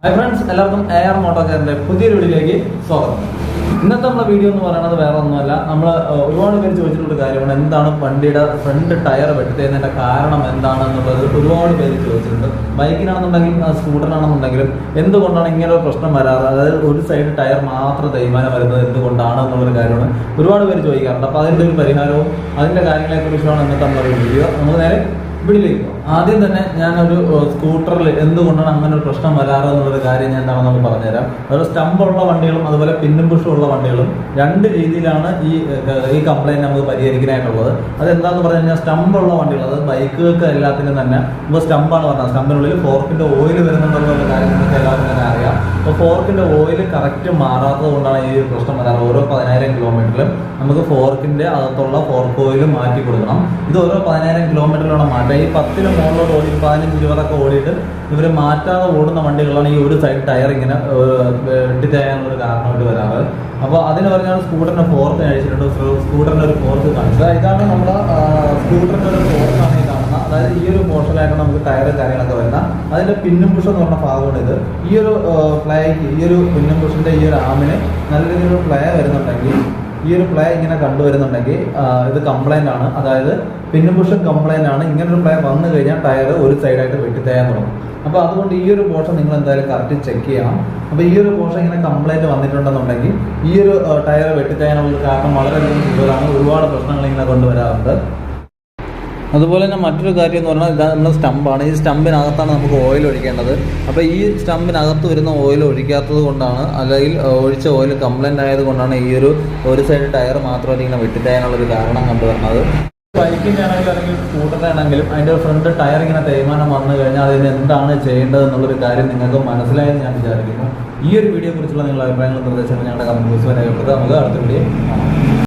Hi friends, എല്ലാവർക്കും AR മോട്ടോക്കാരൻ്റെ പുതിയൊരു വീഡിയോയിലേക്ക് സ്വാഗതം. ഇന്നത്തെ നമ്മുടെ വീഡിയോ എന്ന് പറയുന്നത് വേറെ ഒന്നുമല്ല. നമ്മൾ ഒരുപാട് പേര് ചോദിച്ചിട്ടുള്ള കാര്യമാണ്, എന്താണ് വണ്ടിയുടെ ഫ്രണ്ട് ടയർ വെട്ടിത്തരുന്നതിൻ്റെ കാരണം എന്താണെന്നുള്ളത് ഒരുപാട് പേര് ചോദിച്ചിട്ടുണ്ട്. ബൈക്കിനാണെന്നുണ്ടെങ്കിലും സ്കൂട്ടറിനാണെന്നുണ്ടെങ്കിലും എന്തുകൊണ്ടാണ് ഇങ്ങനെ ഒരു പ്രശ്നം വരാറ്, അതായത് ഒരു സൈഡ് ടയർ മാത്രം തേയ്മാനം വരുന്നത് എന്തുകൊണ്ടാണ് എന്നുള്ളൊരു കാര്യമാണ് ഒരുപാട് പേര് ചോദിക്കാറുണ്ട്. അപ്പോൾ അതിൻ്റെ ഒരു പരിഹാരവും അതിൻ്റെ കാര്യങ്ങളെക്കുറിച്ചാണ് ഇന്നത്തെ നമ്മുടെ വീഡിയോ. നമുക്ക് നേരെ വീട്ടിലേക്ക് പോകും. ആദ്യം തന്നെ ഞാനൊരു സ്കൂട്ടറിൽ എന്തുകൊണ്ടാണ് അങ്ങനെ ഒരു പ്രശ്നം വരാറ് എന്നുള്ളൊരു കാര്യം ഞാൻ എന്താണെന്ന് നമുക്ക് പറഞ്ഞുതരാം. അതുപോലെ സ്റ്റമ്പുള്ള വണ്ടികളും അതുപോലെ പിന്നും പുഷും ഉള്ള വണ്ടികളും രണ്ട് രീതിയിലാണ് ഈ കംപ്ലൈൻറ്റ് നമുക്ക് പരിഹരിക്കാനായിട്ടുള്ളത്. അതെന്താണെന്ന് പറഞ്ഞു കഴിഞ്ഞാൽ, സ്റ്റമ്പുള്ള വണ്ടികൾ, അതായത് ബൈക്കുകൾക്ക് എല്ലാത്തിനും തന്നെ ഇപ്പോൾ സ്റ്റമ്പാണ് പറഞ്ഞത്, സ്റ്റമ്പിനുള്ളിൽ ഫോർക്കിൻ്റെ ഓയിൽ വരുന്നുണ്ടെന്നുള്ള കാര്യം നിങ്ങൾക്ക് എല്ലാവർക്കും തന്നെ അറിയാം. അപ്പോൾ ഫോർക്കിൻ്റെ ഓയിൽ കറക്റ്റ് മാറാത്തത് കൊണ്ടാണ് ഈ ഒരു പ്രശ്നം വരാറ്. ഓരോ 10,000 കിലോമീറ്ററിലും നമുക്ക് ഫോർക്കിൻ്റെ അകത്തുള്ള ഫോർക്ക് ഓയിൽ മാറ്റി കൊടുക്കണം. ഇത് ഓരോ 10,000 കിലോമീറ്ററിലൂടെ മാറ്റാം. ഈ 10 മുകളിലോട്ട് ഓടി 15-20 ഓടിയിട്ട് ഇവർ മാറ്റാതെ ഓടുന്ന വണ്ടികളാണ് ഈ ഒരു സൈഡ് ടയർ ഇങ്ങനെ വെട്ടിത്തരാനുള്ളൊരു കാരണമായിട്ട് വരാറ്. അപ്പോൾ അതിന് പറഞ്ഞാൽ സ്കൂട്ടറിൻ്റെ ഫോർക്ക് അഴിച്ചിട്ടുണ്ട്. സ്കൂട്ടറിൻ്റെ ഒരു ഫോർക്ക് കാണിച്ചത് ഇതാണ്. നമ്മുടെ സ്കൂട്ടറിൻ്റെ ഒരു ഫോർക്കാണ് ഈ കാണുന്നത്. അതായത് ഈ ഒരു പോർഷനിലായിട്ടാണ് നമുക്ക് ടയർ കാര്യങ്ങളൊക്കെ വരുന്ന. അതിൻ്റെ പിന്നും പുഷ് എന്ന് പറഞ്ഞ ഭാഗമാണ് ഇത്. ഈ ഒരു പ്ലേക്ക്, ഈ ഒരു പിന്നും പുഷിൻ്റെ ഈ ഒരു ആമിന് നല്ല രീതിയിലൊരു പ്ലേ വരുന്നുണ്ടെങ്കിൽ, ഈ ഒരു പ്ലേ ഇങ്ങനെ കണ്ടുവരുന്നുണ്ടെങ്കിൽ ഇത് കംപ്ലൈൻ്റ് ആണ്. അതായത് പിന്നും പുഷും കംപ്ലൈൻ്റ് ആണ്. ഇങ്ങനൊരു പ്ലേ വന്നു കഴിഞ്ഞാൽ ടയർ ഒരു സൈഡായിട്ട് വെട്ടിത്തരാൻ തുടങ്ങും. അപ്പോൾ അതുകൊണ്ട് ഈ ഒരു പോർഷൻ നിങ്ങൾ എന്തായാലും കറക്റ്റ് ചെക്ക് ചെയ്യണം. അപ്പോൾ ഈ ഒരു പോർഷൻ ഇങ്ങനെ കംപ്ലൈൻറ്റ് വന്നിട്ടുണ്ടെന്നുണ്ടെങ്കിൽ ഈ ഒരു ടയർ വെട്ടിത്തരാനുള്ള കാരണം വളരെയധികം കൂടുതലാണ്. ഒരുപാട് പ്രശ്നങ്ങൾ ഇങ്ങനെ കൊണ്ടുവരാറുണ്ട്. അതുപോലെ തന്നെ മറ്റൊരു കാര്യം എന്ന് പറഞ്ഞാൽ, ഇതാണ് നമ്മുടെ സ്റ്റമ്പാണ്. ഈ സ്റ്റമ്പിനകത്താണ് നമുക്ക് ഓയിൽ ഒഴിക്കേണ്ടത്. അപ്പോൾ ഈ സ്റ്റമ്പിനകത്ത് വരുന്ന ഓയിൽ ഒഴിക്കാത്തത് കൊണ്ടാണ്, അല്ലെങ്കിൽ ഒഴിച്ച ഓയിൽ കംപ്ലൈൻ്റ് ആയതുകൊണ്ടാണ് ഈ ഒരു സൈഡ് ടയർ മാത്രമായിട്ട് ഇങ്ങനെ വെട്ടിത്തരാനുള്ളൊരു കാരണം കണ്ടുവരുന്നത്. ബൈക്കിൻ്റെ ആണെങ്കിലും അല്ലെങ്കിൽ സ്കൂട്ടറിൻ്റെ ആണെങ്കിലും അതിൻ്റെ ഫ്രണ്ട് ടയർ ഇങ്ങനെ തേയ്മാനം വന്നു കഴിഞ്ഞാൽ അതിന് എന്താണ് ചെയ്യേണ്ടത് എന്നുള്ളൊരു കാര്യം നിങ്ങൾക്ക് മനസ്സിലായെന്ന് ഞാൻ വിചാരിക്കുന്നു. ഈ ഒരു വീഡിയോയെ കുറിച്ചുള്ള നിങ്ങളുടെ അഭിപ്രായങ്ങളും നിർദ്ദേശങ്ങളും ഞങ്ങളുടെ കമൻറ്റ് ബോക്സിൽ രേഖപ്പെടുത്തുക. നമുക്ക് അടുത്ത വീഡിയോ കാണാം.